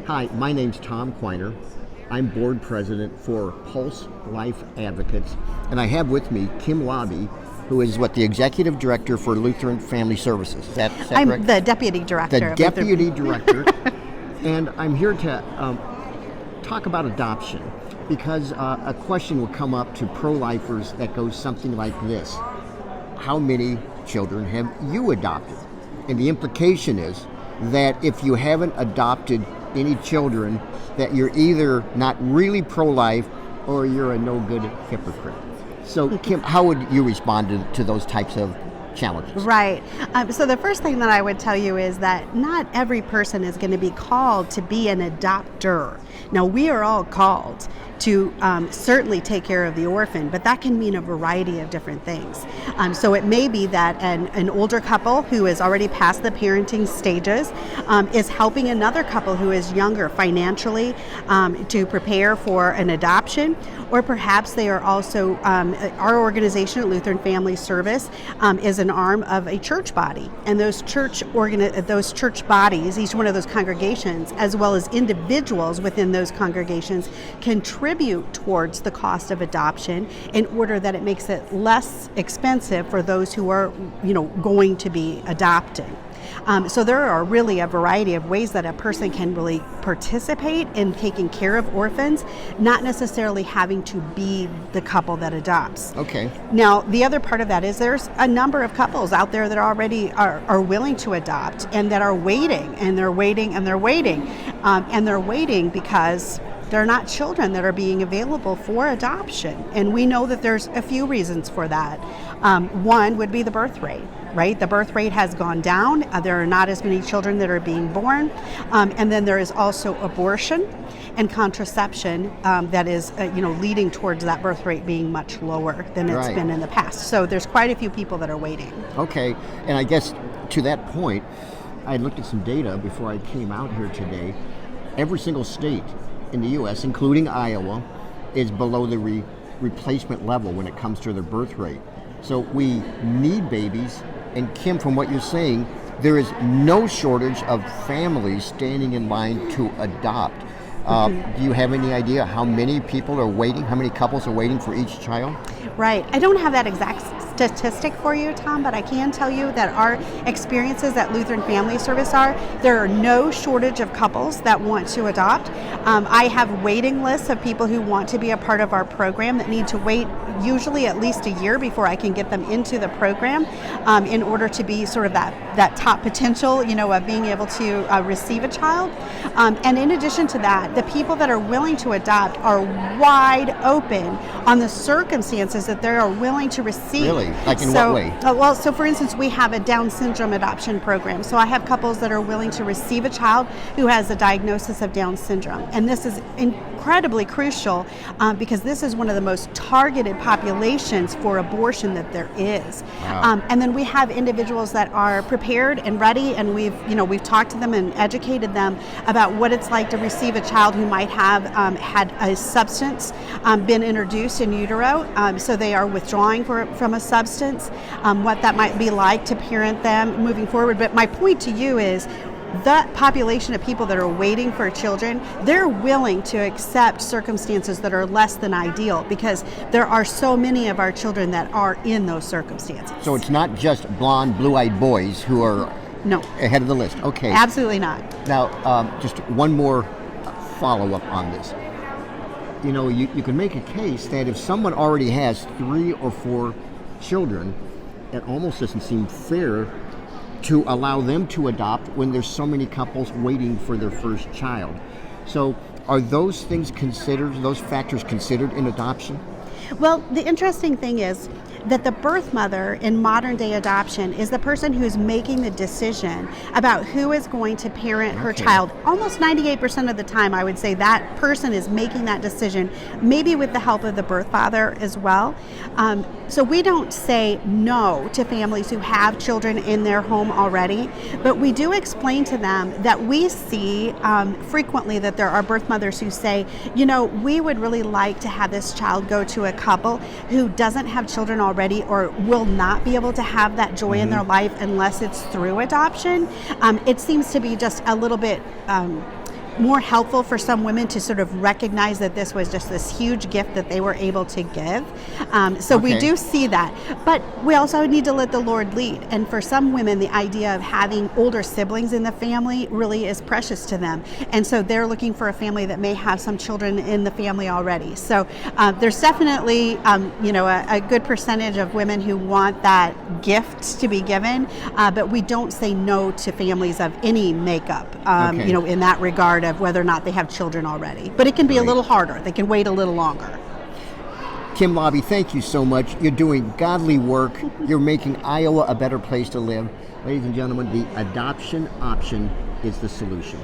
Hi, my name's Tom Quiner. I'm board president for Pulse Life Advocates, and I have with me Kim Laube, who is the executive director for Lutheran Family Services. Is that I'm correct? the deputy director. The deputy director, and I'm here to talk about adoption because a question will come up to pro-lifers that goes something like this: how many children have you adopted? And the implication is that if you haven't adopted any children, that you're either not really pro-life or you're a no-good hypocrite. So, Kim, how would you respond to those types of challenges? Right. So the first thing that I would tell you is that not every person is going to be called to be an adopter. Now, we are all called to certainly take care of the orphan, but that can mean a variety of different things. So it may be that an older couple who is already past the parenting stages is helping another couple who is younger financially to prepare for an adoption, or perhaps they are also, our organization at Lutheran Family Service is an arm of a church body, and those church bodies, each one of those congregations, as well as individuals within those congregations, contribute towards the cost of adoption in order that it makes it less expensive for those who are, going to be adopting. So there are really a variety of ways that a person can really participate in taking care of orphans, not necessarily having to be the couple that adopts. Okay. Now, the other part of that is there's a number of couples out there that already are willing to adopt and that are waiting, and they're waiting, and they're waiting. And they're waiting because there are not children that are being available for adoption. And we know that there's a few reasons for that. One would be the birth rate, right? The birth rate has gone down. There are not as many children that are being born. And then there is also abortion and contraception that is, leading towards that birth rate being much lower than it's been in the past. So there's quite a few people that are waiting. Okay, and I guess to that point, I looked at some data before I came out here today. Every single state in the U.S., including Iowa, is below the replacement level when it comes to their birth rate. So we need babies, and Kim, from what you're saying, there is no shortage of families standing in line to adopt. Do you have any idea how many people are waiting, how many couples are waiting for each child? Right. I don't have that exact statistic for you, Tom, but I can tell you that our experiences at Lutheran Family Service there are no shortage of couples that want to adopt. I have waiting lists of people who want to be a part of our program that need to wait usually at least a year before I can get them into the program in order to be sort of that top potential, of being able to receive a child. And in addition to that, the people that are willing to adopt are wide open on the circumstances that they are willing to receive. Really? Like in what way? So for instance, we have a Down syndrome adoption program. So I have couples that are willing to receive a child who has a diagnosis of Down syndrome. And this is incredibly crucial because this is one of the most targeted populations for abortion that there is. Wow. And then we have individuals that are prepared and ready, and we've talked to them and educated them about what it's like to receive a child who might have had a substance been introduced in utero. So they are withdrawing from a substance, what that might be like to parent them moving forward. But my point to you is that population of people that are waiting for children, they're willing to accept circumstances that are less than ideal because there are so many of our children that are in those circumstances. So it's not just blonde, blue-eyed boys who are ahead of the list. Okay. Absolutely not. Now, just one more follow-up on this. You can make a case that if someone already has 3 or 4 children, it almost doesn't seem fair to allow them to adopt when there's so many couples waiting for their first child. So are those factors considered in adoption? Well, the interesting thing is that the birth mother in modern day adoption is the person who's making the decision about who is going to parent her child. Almost 98% of the time, I would say that person is making that decision, maybe with the help of the birth father as well. So we don't say no to families who have children in their home already, but we do explain to them that we see frequently that there are birth mothers who say, we would really like to have this child go to a couple who doesn't have children already or will not be able to have that joy in their life unless it's through adoption. It seems to be just a little bit more helpful for some women to sort of recognize that this was just this huge gift that they were able to give. So we do see that. But we also need to let the Lord lead. And for some women, the idea of having older siblings in the family really is precious to them. And so they're looking for a family that may have some children in the family already. So there's definitely, a good percentage of women who want that gift to be given, but we don't say no to families of any makeup, in that regard of whether or not they have children already. But it can be a little harder. They can wait a little longer. Kim Laube, thank you so much. You're doing godly work. You're making Iowa a better place to live. Ladies and gentlemen, the adoption option is the solution.